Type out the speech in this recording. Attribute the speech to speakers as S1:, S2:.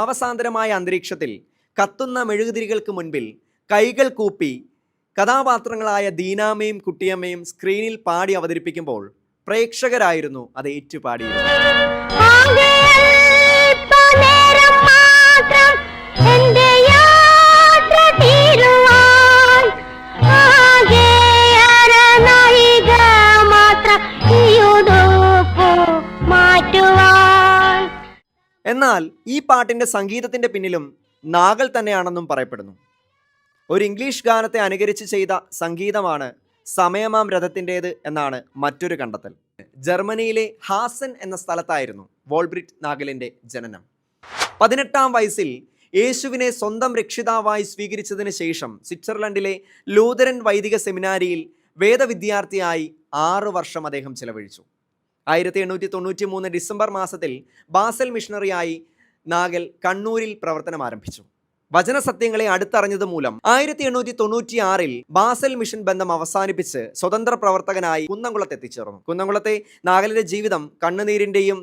S1: അവസാന്തരമായ അന്തരീക്ഷത്തിൽ കത്തുന്ന മെഴുകുതിരികൾക്ക് മുൻപിൽ കൈകൾ കൂപ്പി കഥാപാത്രങ്ങളായ ദീനാമ്മയും കുട്ടിയമ്മയും സ്ക്രീനിൽ പാടി അവതരിപ്പിക്കുമ്പോൾ പ്രേക്ഷകരായിരുന്നു അത് ഏറ്റുപാടിയത്. എന്നാൽ ഈ പാട്ടിൻ്റെ സംഗീതത്തിൻ്റെ പിന്നിലും നാഗൽ തന്നെയാണെന്നും പറയപ്പെടുന്നു. ഒരു ഇംഗ്ലീഷ് ഗാനത്തെ അനുകരിച്ച് ചെയ്ത സംഗീതമാണ് സമയമാം രഥത്തിൻ്റേത് എന്നാണ് മറ്റൊരു കണ്ടെത്തൽ. ജർമ്മനിയിലെ ഹാസൻ എന്ന സ്ഥലത്തായിരുന്നു വോൾബ്രിറ്റ് നാഗലിൻ്റെ ജനനം. 18-ാം വയസ്സിൽ യേശുവിനെ സ്വന്തം രക്ഷിതാവായി സ്വീകരിച്ചതിന് ശേഷം സ്വിറ്റ്സർലൻഡിലെ ലൂതറൻ വൈദിക സെമിനാരിയിൽ വേദവിദ്യാർത്ഥിയായി 6 വർഷം അദ്ദേഹം ചിലവഴിച്ചു. 1893 ഡിസംബർ മാസത്തിൽ ബാസൽ മിഷണറിയായി നാഗൽ കണ്ണൂരിൽ പ്രവർത്തനം ആരംഭിച്ചു. വചനസത്യങ്ങളെ അടുത്തറിഞ്ഞത് മൂലം 1896 ബാസൽ മിഷൻ ബന്ധം അവസാനിപ്പിച്ച് സ്വതന്ത്ര പ്രവർത്തകനായി കുന്നംകുളത്ത് എത്തിച്ചേർന്നു. കുന്നംകുളത്തെ നാഗലിന്റെ ജീവിതം കണ്ണുനീരിന്റെയും